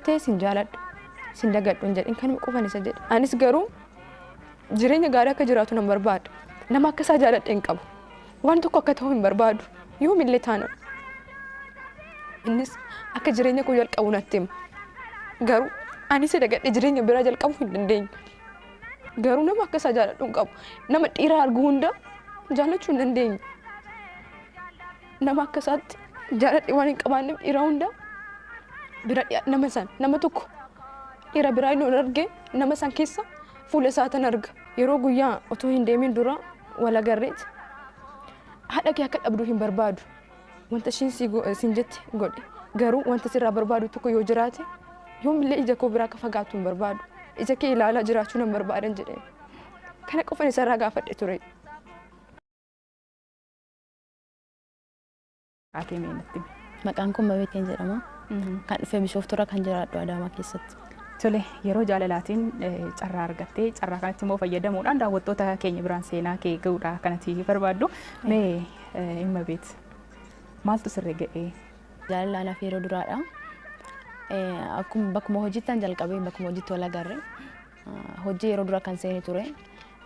Tee sin jaaladhu sin dagadhu hin jedhin kanuma qofan isa jedhe anis garuu jireenya gaarii akka jiraatu nan barbaadu nama akka isaa jaaladhe hin qabu waan tokko akka ta'u hin barbaadu yoomillee taana innis akka jireenya koo jalqabu natti hima garuu anis dagadhe jireenya biraa jalqabuu hin dandeenye garuu nama akka isaa jaaladhu hin qabu nama dhiiraa argu hunda jaalachuu hin dandeenye nama akka isaatti jaaladhe waan hin qabaanneef dhiiraa hunda bira nama san nama tokko dhiira biraa hin arge nama san keessa fuula isaatan arga yeroo guyyaa otoo hin deemin dura wal agarreeti haadha kee akka dhabduu hin barbaadu wanta ishiin siin jette godhe garuu wanta sirraa barbaadu tokko yoo jiraate yoomillee ija koo biraa akka fagaatu hin barbaadu ija kee ilaalaa jiraachuu nan barbaadan jedhee kana qofan isarraa gaafadhe ture. Maqaan koo Mabeeteen jedhama. Kan dhufe Bishooftuura kan jiraadhu Adaamaa keessatti. Tole yeroo jaalalaatiin carraa argattee carraa kanatti immoo fayyadamuudhaan daawwattoota keenya biraan seenaa kee gahuudha kanatti barbaaddu. Mee Mabeet maaltu sirra ga'ee? Jaalala anaaf yeroo duraadha. Akkuma bakkuma hojiittan jalqabee bakkuma hojiitti wal agarre hojii yeroo dura kan seeni ture.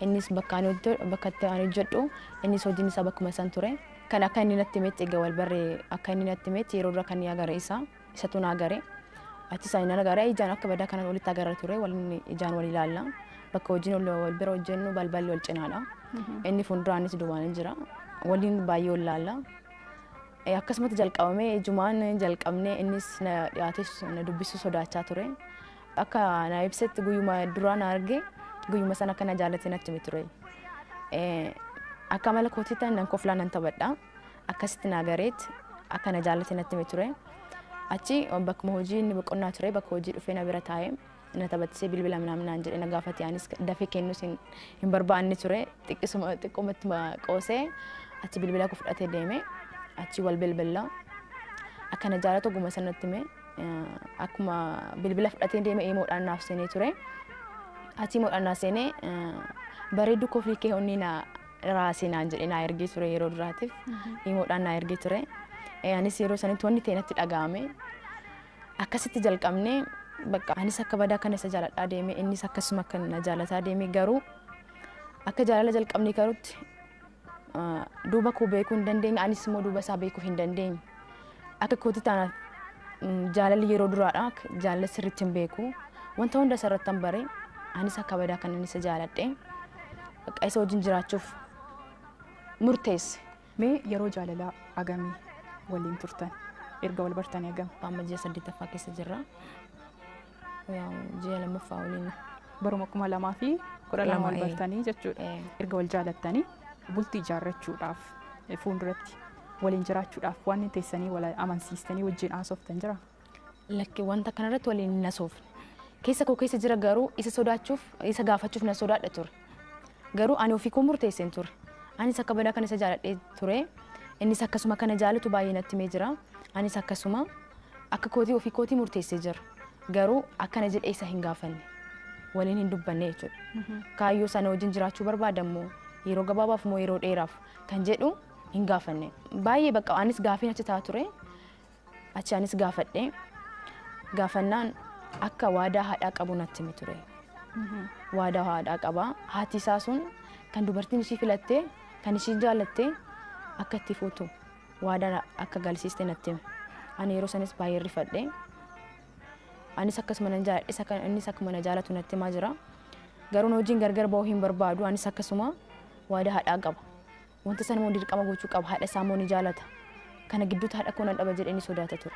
Innis bakka itti ani hojjedhu innis hojiin isaa bakkuma san ture. Kan akka inni natti himetti egaa wal barree akka inni natti himetti yeroo dura kan agarre isatu na agarre. Achi isaa inni agarre ijaan akka badaa kanan walitti agarra ture ijaan wal ilaalla. Bakka hojiin wal bira hojjennu balballi wal cinaadha. Inni fuulduraanis duwwaan jira. Waliin baay'ee wal ilaalla. Akkasumatti jalqabamee ijumaan jalqabnee innis na dhiyaates na dubbisu sodaachaa ture. Akka na ibsetti guyyuma duraan na arge guyyuma sana akka na jaalate natti hime ture. Akka mala kootiitti nan koflaa nan taphadha. Akkasitti na agareet akka na jaalate natti hime ture. Achi bakkuma hojii inni boqonnaa ture bakka hojii dhufee na bira taa'ee na taphatisee bilbila naan jedhee na gaafate anis dafee kennuus hin barbaanne ture xiqqumatti qoosee achi bilbila koo fudhatee deeme achi wal bilbila akka na jaalatu oguma sanatti hime akkuma bilbila fudhatee deeme imoodhaan naaf seenee ture achi imoodhaan naaf seenee bareedduu koflii kee onni na raasee naan jedhee na ergee ture yeroo duraatiif imoodhaan na ergee ture. Anis yeroo sanitti wanni ta'e natti dhaga'ame akkasitti jalqabnee bakka anis akka badaa kana isa jaaladhaa deeme innis akkasuma akka na jaalataa deeme garuu akka jaalala jalqabnee karutti duuba koo beekuu hin dandeenye anis immoo duuba isaa beekuu hin dandeenye akka kooti taanaaf jaalalli yeroo duraadha jaalala sirriitti hin beeku wanta hunda isarratti hin bare anis akka badaa kana isa jaaladhe bakka isa wajjin jiraachuuf murteesse. Mee yeroo jaalalaa agamii waliin turtan erga wal bartanii agam? Amma ji'a 8ffaa keessa jirra. Ji'a 2ffaa waliin. Baruma 2012 wal bartanii jechuudha. Erga wal jaalattanii bultii ijaarrachuudhaaf fuulduratti waliin jiraachuudhaaf waan teessanii wal amansiistanii wajjin haasoftan jira? Lakki wanta kanarratti waliin hin haasofne. Keessa koo keessa jira garuu isa sodaachuuf isa gaafachuuf na sodaadha ture. Garuu ani ofii koo murteesseen ture. Anis akka badaa kana isa jaaladhee ture. Innis akkasuma kana jaalatu baay'ee natti himee jira. Anis akkasuma akka kootii ofii kootii murteessee jira. Garuu akkana jedhee isa hin gaafanne. Waliin hin dubbanne jechuudha. Kaayyoo sana wajjin jiraachuu barbaadamoo yeroo gabaabaaf moo yeroo dheeraaf kan jedhu hin gaafanne. Baay'ee bakka anis gaafiin achi taa'aa ture. Achi anis gaafadhee gaafannaan akka waadaa haadhaa qabu natti hime ture. Waadaa haadhaa qaba. Haati isaa sun kan dubartiin ishii filattee kan ishii jaallattee akka itti fuutu waadaa akka galsiiste natti hime. Ani yeroo sanis baay'ee rifadhe. Anis akkasuma nan jaaladhe innis akkuma na jaalatu natti himaa jira. Garuu hojiin gargar ba'uu hin barbaadu. Anis akkasuma waadaa haadhaa qaba. Wanta sana immoo dirqama gochuu qaba. Haadha isaa immoo ni jaalata. Kana gidduutti haadha koo nan dhaba jedhee ni sodaata ture.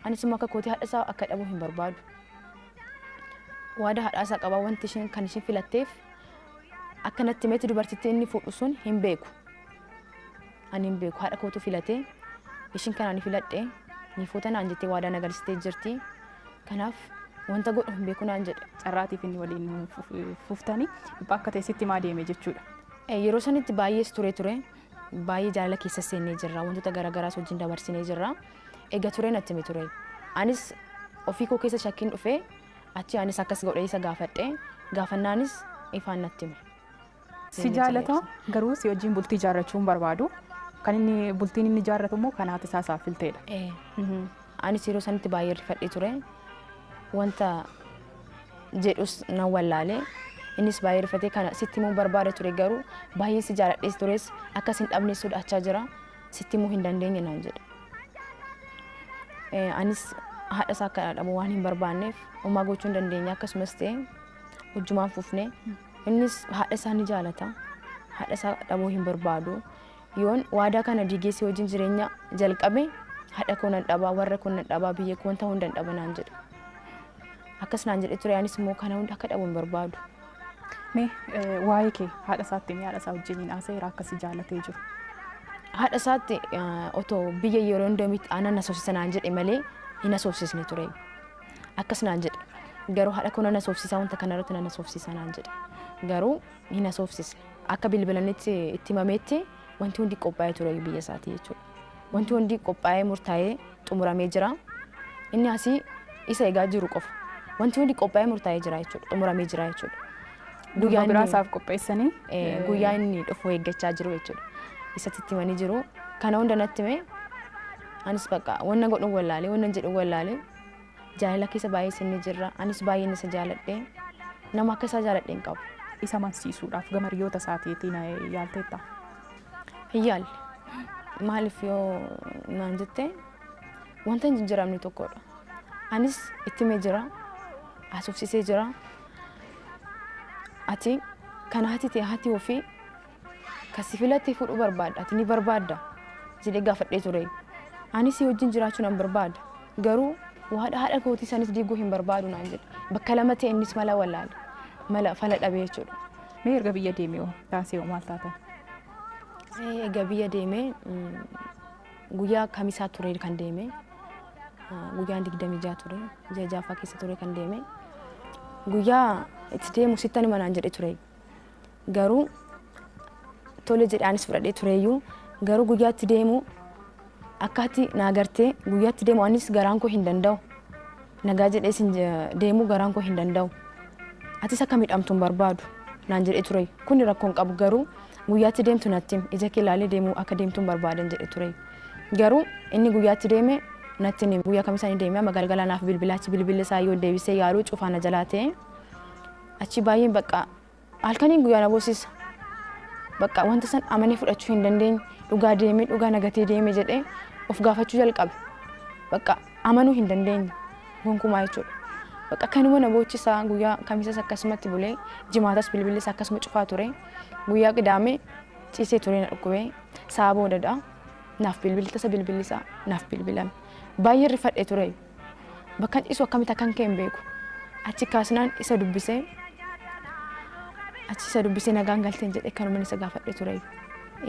Anis immoo akka kootii haadha isaa akka dhabuu hin barbaadu. Waadaa haadha isaa qaba wanti isheen kan isheen filatteef akka natti himetti dubartittiin inni fuudhu sun hin beeku. Ani hin beeku haadha kootu filatee ishiin kanaan ni filadhee ni fuuta naan jettee waadaa nagalsitee jirti. Kanaaf wanta godhu hin beeku naan jedhe. Carraatiif inni waliin fuuftanii akka teessitti maa deeme jechuudha. Yeroo sanitti baay'ees ture. Baay'ee jaalala keessa seennee jirra. Wantoota garaagaraas wajjin dabarsinee jirra. Egaa ture natti hime ture. Anis ofii koo keessa shakkiin dhufee achi anis akkas godhee isa gaafadhee gaafannaanis ifaan natti hime. Si jaalata garuu si wajjin bultii ijaarrachuu hin barbaadu. Kan inni bultiin inni ijaarratu immoo kan haati isaa saafilteedha. Anis yeroo sanitti baay'ee rifadhee ture. wanta jedhus nan wallaalee innis baay'ee rifatee kana sitti immoo barbaada ture garuu baay'ee si jaaladhees tures akkas hin dhabne sodaachaa jira sitti immoo hin dandeenye naan jedhe. Anis haadha isaa akka dhabu waan hin barbaanneef homaa gochuu hin dandeenye akkasumas ta'e hojjumaan fufne innis haadha isaa ni jaalata haadha isaa dhabuu hin barbaadu yoon waadaa kana diigeessee wajjin jireenya jalqabe haadha koo nan dhabaa warra koo nan dhabaa biyya koo ta'uu hin danda'u naan jedhe. Akkas naan jedhe ture anis immoo kana hunda akka dhabu hin barbaadu. Mee waa'ee kee haadha isaatti haadha isaa wajjin haaseera akkasi jaalatee jiru. Haadha isaatti otoo biyya yeroo hundamitti aannan na soofsisa naan jedhe malee hin soofsisne ture. Akkas naan jedhe garuu haadha koo na soofsisaa wanta kanarratti na soofsisaa naan jedhe garuu hin soofsisne akka bilbilanitti itti himameetti wanti hundi qophaa'ee ture biyya isaatii jechuudha. Wanti hundi qophaa'ee murtaa'ee xumuramee jira. Inni asii isa eegaa jiru qofa. Wanti hundi qophaa'ee murtaa'ee jira jechuudha. Xumuramee jira jechuudha. Guyyaa biraasaaf qopheessanii guyyaa inni dhufu eeggachaa jiru jechuudha. Isatti itti himanii jiru. Kana hunda natti hime anis bakka wanna godhu wallaalee wanna jedhu wallaalee jaalala keessa baay'ee sinni jirra. Anis baay'ee isa jaaladhee nama akka isaa jaaladhee hin qabu. Isa mansiisuudhaaf gama hiriyoota isaatiin yaalteetta. Hin yaalle. Maaliif yoo naan jette wanta hin jijjiiramne tokkodha. Anis itti himee jira. Haasofsiisee jira. Ati kana hati ofii kasi filatti fudhu barbaadda ati ni barbaadda jedhee gaafadhee ture. Anis wajjin jiraachuu nan barbaada garuu haadha kootii sanis diiguu hin barbaadu naan jedhe. Bakka lama ta'e innis mala wallaale mala fala dhabee jechuudha. Mee erga biyya deemee taasee maal taatan? Egaa biyya deemee guyyaa kamisaa ture kan deemee guyyaan 26 ture ji'a jaaffaa keessa ture kan deemee guyyaa itti deemu sittan manaan jedhe ture garuu tole jedhe anis fudhadhee tureyyuu garuu guyyaa itti deemu akkaatti naa gartee guyyaa itti deemu anis garaan koo hin danda'u nagaa jedhee sin deemu garaan koo hin danda'u atis akka miidhamtu hin barbaadu naan jedhe ture kun rakkoon qabu garuu guyyaa itti deemtu natti ija kee ilaalee deemuu akka deemtu hin barbaadan jedhe ture garuu inni guyyaa itti deeme natti ni guyyaa kamisaa ni deeme magaalgala naaf bilbilaachi bilbille isaa yoo deebisee yaaluu cufaana jalaa ta'e achi baay'een bakka halkaniin guyyaa na boosisa bakka wanta san amanee fudhachuu hin dandeenye dhugaa deemee dhugaa nagatee deeme jedhee of gaafachuu jalqabe bakka amanuu hin dandeenye gonkumaa jechuudha. Bakka kanuma na boochisaa guyyaa kamisas akkasumatti bulee jimaatas bilbilis akkasuma cufaa ture guyyaa qidaamee ciisee ture na dhukkubee sa'a boodadha naaf bilbiltasa bilbilisaa naaf bilbilame baay'ee rifadhee ture bakka ciisu akkamitti akkan ka'e hin beeku achi kaasnaan isa dubbisee nagaan galteen jedhee kanuma isa gaafadhee ture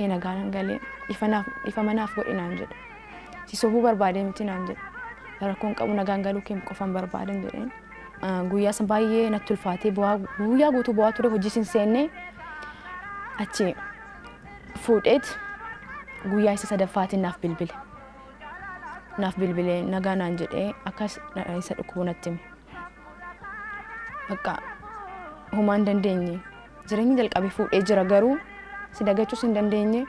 nagaan galee ifa manaaf godhe naan jedhe si sobuu barbaadee miti naan jedhe rakkoon qabu nagaan galuu kee qofan barbaadan jedheen guyyaa san baay'ee natti ulfaatee guyyaa guutuu bu'aa ture hojii sin seennee achi fuudheet guyyaa isa sadaffaatiin naaf bilbile nagaa naan jedhee akkas isa dhukkubuu natti hime bakka homaan dandeenye jireenya jalqabee fuudhee jira garuu si dagachuus hin dandeenye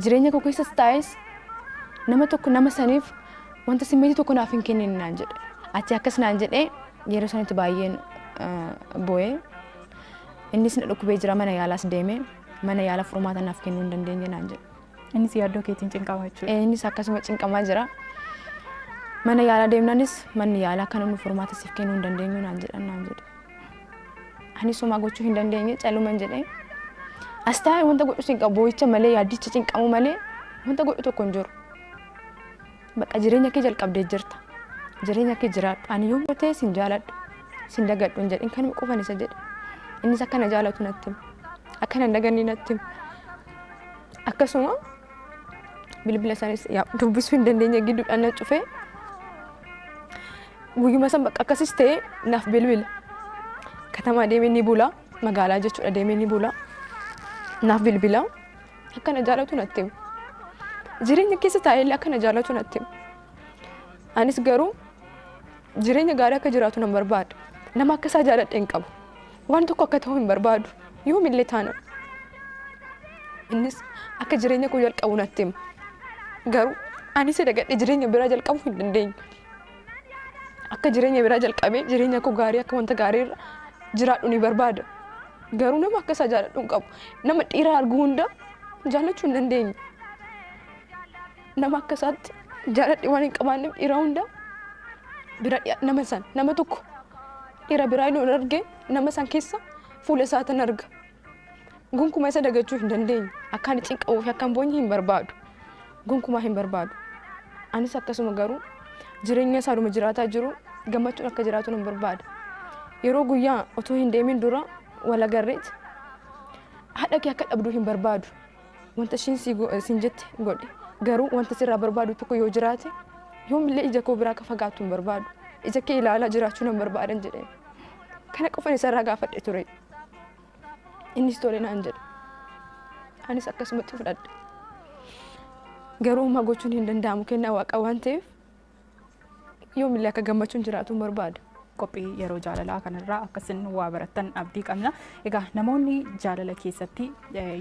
jireenya koo keessas taa'es nama tokko nama saniif wanta simmeetii tokko naaf hin kennine naan jedhe achi akkas naan jedhee yeroo sanitti baay'een boo'ee innis na dhukkubee jira mana yaalaas deeme mana yaala furmaata naaf kennuu hin dandeenye naan jedhe. Innis yaaddoo keetiin cinqamaa jechuudha. Innis akkasuma cinqamaa jira. Mana yaala deemnanis manni yaala kana nu furmaata siif kennuu hin dandeenyu naan jedhe. Anis homaa gochuu hin dandeenye caluman jedhee as taa'ee wanta godhu sin qabu boo'icha malee yaaddicha cinqamu malee wanta godhu tokko hin jiru. Bakka jireenya kee jalqabdee jirta. Jireenya kee jiraadhu. Ani yoo ta'e sin jaaladhu. Sin dagadhu hin jedhin kanuma qofan isa jedhe. Innis akkana jaalatu natti hima. Akkana hin daganne natti hima. Akkasuma bilbila isaaniis dubbisuu hin dandeenye gidduudhaan na cufee guyyuma san bakka akkasis ta'e naaf bilbila. Katamaa deemee ni bula. Magaalaa jechuudha deemee ni bula. Naaf bilbila. Akkana jaalatu natti hima. Jireenya keessa taa'ee akkana jaalatu natti hima. Anis garuu jireenya gaarii akka jiraatu nan barbaada. Nama akka isaa jaaladhee hin qabu. Waan tokko akka ta'u hin barbaadu. Yoomillee taana. Innis akka jireenya koo jalqabu natti hima. Garuu anis dagadhee jireenya biraa jalqabuu hin dandeenye. akka jireenya biraa jalqabee jireenya koo gaarii akka wanta gaariirra jiraadhu ni barbaada. Garuu nama akka isaa jaaladhu hin qabu. Nama dhiira argu hunda jaallachuu hin dandeenye. Nama akka isaatti jaaladhi waan hin qabaanneef dhiira hunda bira nama san nama tokko dhiira biraa yoo arge nama san keessa fuula isaatan arga. Gonkumaa isa dagachuu hin dandeenye. Akkaan cinqabuu fi akkaan boonye hin barbaadu. Gonkumaa hin barbaadu. Anis akkasuma garuu jireenya isaa dhuma jiraataa jiru gammachuun akka jiraatu nan barbaada. Yeroo guyyaa otoo hin deemin dura wal agarreeti haadha kee akka dhabduu hin barbaadu. Wanta ishiin siin jette godhe garuu wanta sirraa barbaadu tokko yoo jiraate yoomillee ija koo biraa akka fagaatu hin barbaadu. Ija kee ilaalaa jiraachuu nan barbaadan jedhee kana qofan isarraa gaafadhe ture. Innis tole naan jedhe. Anis akkasumatti fudhadhe. Garuu amma gochuun hin danda'amu kennaa waaqa waan ta'eef yoomillee akka gammachuun jiraatu hin barbaada. Qophii yeroo jaalalaa kanarraa akkasin waa barattan abdii qabna. Egaa namoonni jaalala keessatti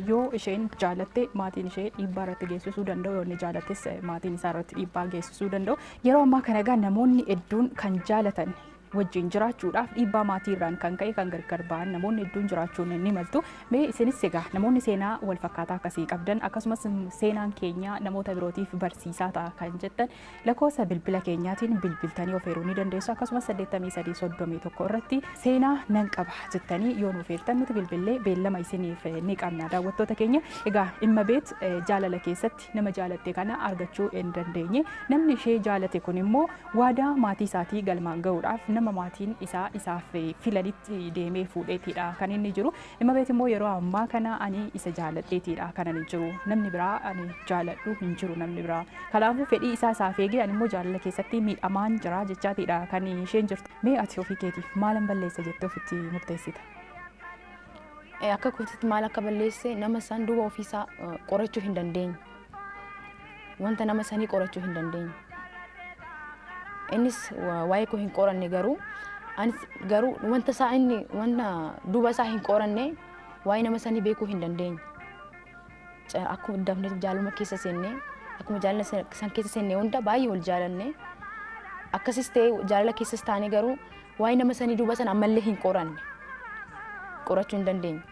yoo isheen jaalatte maatiin ishee dhiibbaa irratti geessisuu danda'u, yoo inni jaalattes maatiin isaa irratti dhiibbaa geessisuu danda'u. Yeroo ammaa kana egaa namoonni hedduun kan jaalatan wajjin jiraachuudhaaf dhiibbaa maatiirraan kan ka'e kan gargar ba'an namoonni hedduun jiraachuun ni maltu. Mee isinis egaa namoonni seenaa wal fakkaataa akkasii qabdan akkasumas seenaan keenya namoota birootiif barsiisaa ta'a kan jettan lakkoofsa bilbila keenyaatiin bilbiltanii of eeruu ni dandeessu. Akkasumas 8331 irratti seenaa nan qaba jettanii yoo nuuf eertan nuti bilbillee beellama isiniif ni qabna daawwattoota keenya. Egaa dhimma beet jaalala keessatti nama jaalatte kana argachuu hin dandeenye. Namni ishee jaalate kun immoo waadaa maatii isaatii galmaan ga'uudhaaf nama maatiin isaaf filanitti deemee fuudheetidha kan inni jiru. Dhimma beet immoo yeroo ammaa kana ani isa jaaladheetidha kan ani jiru. Namni biraa ani jaaladhu hin jiru namni biraa. Kanaafuu fedhii isaaf eegee ani immoo jaalala keessatti miidhamaan jira jechaatidha kan isheen jirtu. Mee ati ofii keetiif maalan balleessa jettee ofitti murteessita? Akka kootitti maal akka balleesse nama san duuba ofiisaa qorachuu hin dandeenye. Wanta nama sanii qorachuu hin dandeenye. Innis waa'ee koo hin qoranne garuu anis garuu wanta isaa inni wanta duuba isaa hin qoranne waa'ee nama sanii beekuu hin dandeenye. Akkuma dafneef jaalala keessa seennee akkuma jaalala san keessa seennee hunda baay'ee wal jaalanne akkasis ta'e jaalala keessas taane garuu waa'ee nama sanii duuba sana ammallee hin qoranne qorachuu hin dandeenye.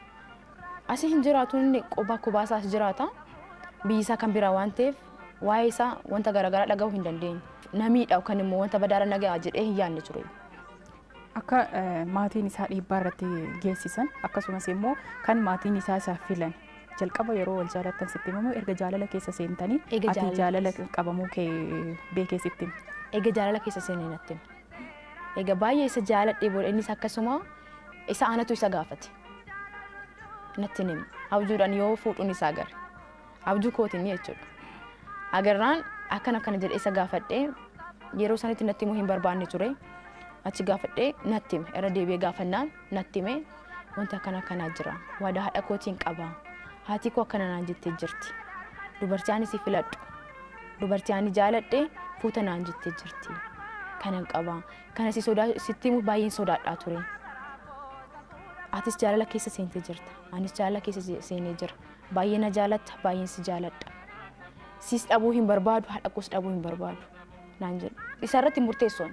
Asii hin jiraatu inni kophaa isaas jiraata biyyi isaa kan biraa waan ta'eef waa'ee isaa wanta garaagaraa dhaga'uu hin dandeenye. Namiidha kan immoo wanta badaara nagaa jedhee hin yaadne ture. Akka maatiin isaa dhiibbaa irratti geessisan akkasumas immoo kan maatiin isaa isaaf filan jalqaba yeroo wal jaalattan sitti himamu erga jaalala keessa seentanii ati jaalala qabamuu kee beekee sitti hima. Egaa jaalala keessa seenee natti hima. Egaa baay'ee isa jaaladhee booda innis akkasuma isa anatu isa gaafate. Natti hima. Abjuudhaan yoo fuudhuun isaa gara. Abjuu kootiin jechuudha. Agarraan akkana jedhee isa gaafadhee yeroo sanitti natti himuu hin barbaanne ture. Achi gaafadhee natti hime. Irra deebi'ee gaafannaan natti hime wanta akkanaa jira. Waadaa haadha kootiin qaba. Haati koo akkana naan jettee jirti. Dubartii ani si filadhu. Dubartii ani jaaladhee fuuta naan jettee jirti. Kanan qaba. Kana sitti himu baay'een sodaadhaa ture. Atis jaalala keessa seentee jirta. Anis jaalala keessa seenee jira. Baay'ee na jaalatta. Baay'een si jaaladha. Sis dhabuu hin barbaadu. Haadha koos dhabuu hin barbaadu. Naan jedhu. Isarratti murteessoon.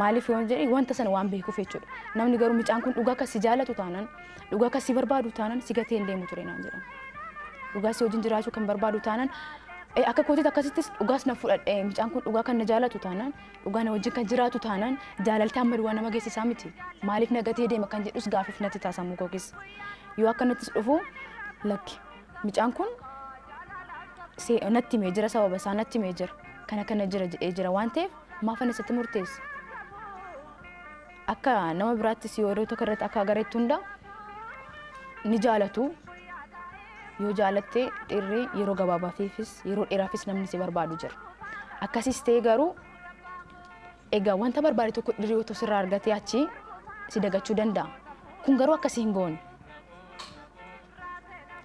Maaliif yoo jedhee wanta sana waan beekuuf jechuudha. Namni garuu mucaan kun dhugaa akka si jaalatu taanaan dhugaa akka si barbaadu taanaan si gatee hin deemu ture naan jedhama. Dhugaa si wajjin jiraachuu kan barbaadu taanaan akka kootiitti akkasittis dhugaas na fudhadhee mucaan kun dhugaa kan na jaalatu taanaan dhugaa na wajjin kan jiraatu taanaan jaalaltii amma duwwaa nama geessisaa miti. Maaliif na gatee deema kan jedhus gaafiif natti taasisamu kookis. Yoo akka nattis dhufu lakki mucaan kun natti himee jira sababa isaa natti himee jira kana jira jedhee jira waan ta'eef maaf ani isatti murteessa. Akka nama biraattis yeroo tokko irratti akka agareetti hunda ni jaalatu. Yoo jaalattee dhiirri yeroo gabaabaafis yeroo dheeraafis namni si barbaadu jira. Akkasis ta'e garuu egaa wanta barbaade tokko dhiirri yoo sirraa argatee achi si dagachuu danda'a. Kun garuu akkasii hin goone.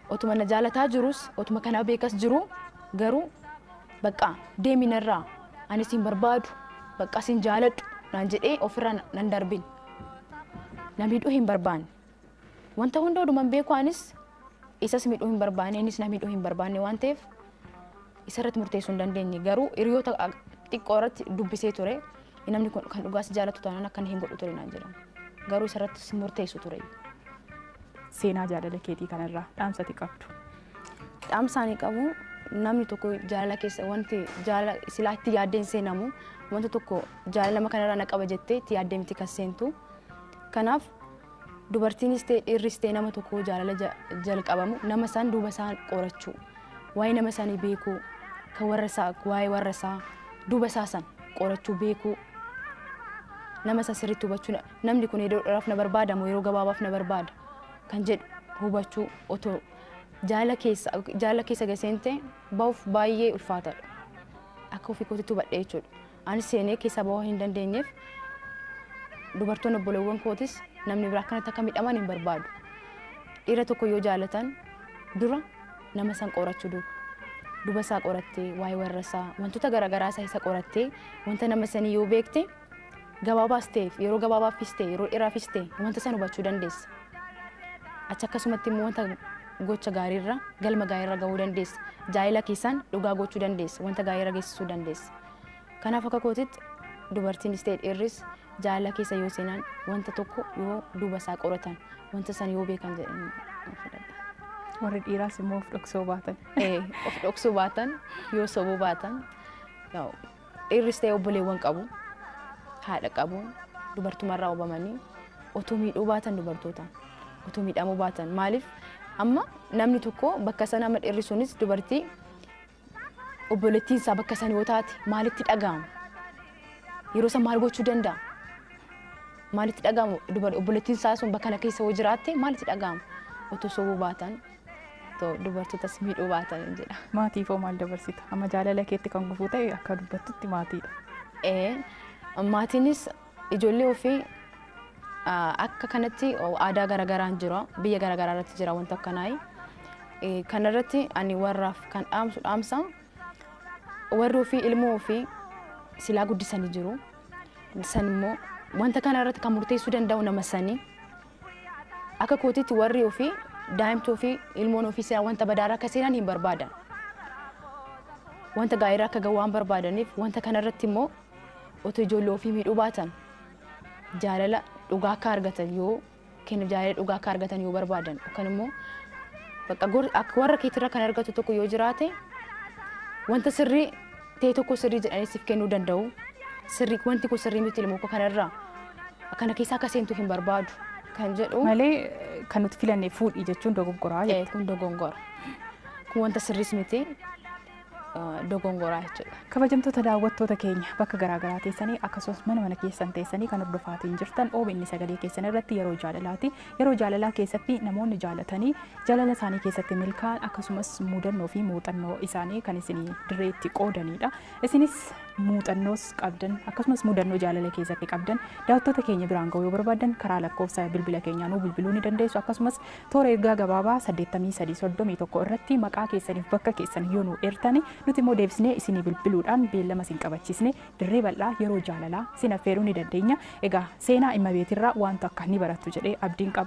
Otuma na jaalataa jirus otuma kana beekas jiru garuu bakka deeminarraa ani sin barbaadu bakka sin jaaladhu naan jedhee ofirraa nan darbin. Na miidhuu hin barbaanne. Wanta hunda oduman beeku anis isas miidhuu hin barbaanne innis na miidhuu hin barbaanne waan ta'eef isarratti murteessuu hin dandeenye. Garuu hiriyoota xiqqoo irratti dubbisee ture. namni kun kan dhugaas jaalatu taanaan akkan hin godhu ture naan jedhan. Garuu isarratti murteessu ture. Seenaa jaalala keetii kanarraa dhaamsati qabdu. Dhaamsaanii qabu namni tokko jaalala keessa wanti jaalala silaa itti yaaddeen seenamu wanta tokko jaalala kanarraa na qaba jettee itti yaaddee miti kan seentu. Kanaaf dubartiinis ta'e dhiirris ta'e nama tokko jaalala jalqabamu nama isaan duuba isaan qorachuu waa'ee nama isaanii beekuu kan warra isaa waa'ee warra isaa duuba isaa san qorachuu beekuu nama isaa sirriitti hubachuu namni kun yeroo dheeraaf na barbaada moo yeroo gabaabaaf na barbaada kan jedhu hubachuu otoo jaalala keessa gaseente bahuuf baay'ee ulfaataadha. Akka ofii kootitti hubadhee jechuudha. Anis seenee keessa bahuu hin dandeenyeef dubartoonni obboleewwan kootis namni biraa akkanatti akka miidhaman hin barbaadu. Dhiira tokko yoo jaalatan dura nama san qorachuu duuba isaa qorattee waa'ee warra isaa wantoota garaagaraa isa qorattee wanta nama sanii yoo beekte gabaabaas ta'eef yeroo gabaabaafis ta'e yeroo dheeraafis ta'e wanta san hubachuu dandeessa. Achi akkasumatti immoo wanta gocha gaariirra galma gaariirra gahuu dandeessa. Jaalala keessaan dhugaa gochuu dandeessa. Wanta gaariirra geessisuu dandeessa. Kanaaf akka kootitti dubartiinis ta'e dhiirris jaalala keessa yoo seenan wanta tokko yoo duuba isaa qoratan wanta san yoo beekan jedhanii fudhadha. Warri dhiiraas immoo of dhoksuu baatan. Of dhoksuu baatan yoo sobuu baatan dhiirris ta'e obboleewwan qabu haadha qabu dubartumarraa hubamanii otoo miidhuu baatan dubartootaan otoo miidhamuu baatan maaliif amma namni tokko bakka sana amma dhiirri sunis dubartii obboleettiin isaa bakka sana yoo taate maalitti dhaga'ama yeroo san maal gochuu danda'a maalitti dhaga'amu obboleettiin isaa sun bakka kana keessa yoo jiraatte maalitti dhaga'amu otoo sobuu baatan dubartootas miidhuu baatan jedha. Maatiif hoo maal dabarsita? Amma jaalala keetti kan gufuu ta'e akka dubbattutti maatiidha. Maatiinis ijoollee ofii akka kanatti aadaa garaagaraan jira biyya garaagaraa irratti jira wanta akkanaa. Kanarratti ani warraaf kan dhaamsa warri ofii ilmoo ofii silaa guddisanii jiru. San immoo wanta kanarratti kan murteessuu danda'u nama sanii akka kootitti warri ofii daa'imtuu ofii ilmoon ofii silaa wanta badaaraa akka seenan hin barbaadan. Wanta gaariirraa akka gahu waan barbaadaniif wanta kanarratti immoo otoo ijoollee ofii miidhuu baatan jaalala dhugaa akka argatan yoo kenna jaalala dhugaa akka argatan yoo barbaadan yookaan immoo akka warra keetirra kan argatu tokko yoo jiraate wanta sirrii ta'e tokko sirrii jedhanii siif kennuu danda'u sirrii wanti kun sirrii miti ilmoo kanarraa akkana keessa akka seentu hin barbaadu kan jedhu malee kan nuti filanne fuudhii jechuun dogoggoraa jechuudha. Kun dogoggora. Kun wanta sirriis miti dogongoraa jechuudha. Kabajamtoota daawwattoota keenya bakka garaagaraa teessanii akkasumas mana keessan teessanii kan hordofaatiin jirtan OBN sagalee keessan irratti yeroo jaalalaati. Yeroo jaalalaa keessatti namoonni jaalatanii jaalala isaanii keessatti milkaa'an akkasumas mudannoo fi muuxannoo isaanii kan isinii dirreetti qoodanidha. Isinis muuxannoos qabdan akkasumas mudannoo jaalala keessatti qabdan daawwattoota keenya biraan ga'uu yoo barbaadan karaa lakkoofsa bilbila keenyaa nuu bilbiluu ni dandeessu akkasumas toora ergaa gabaabaa 8331 irratti maqaa keessaniif bakka keessan yoo nu eertani nuti immoo deebisnee isinii bilbiluudhaan beellama isin qabachiisne dirree bal'aa yeroo jaalalaa isin affeeruu ni dandeenya. Egaa seenaa dhimma beetirraa wanta akka ni barattu jedhee abdiin qaba.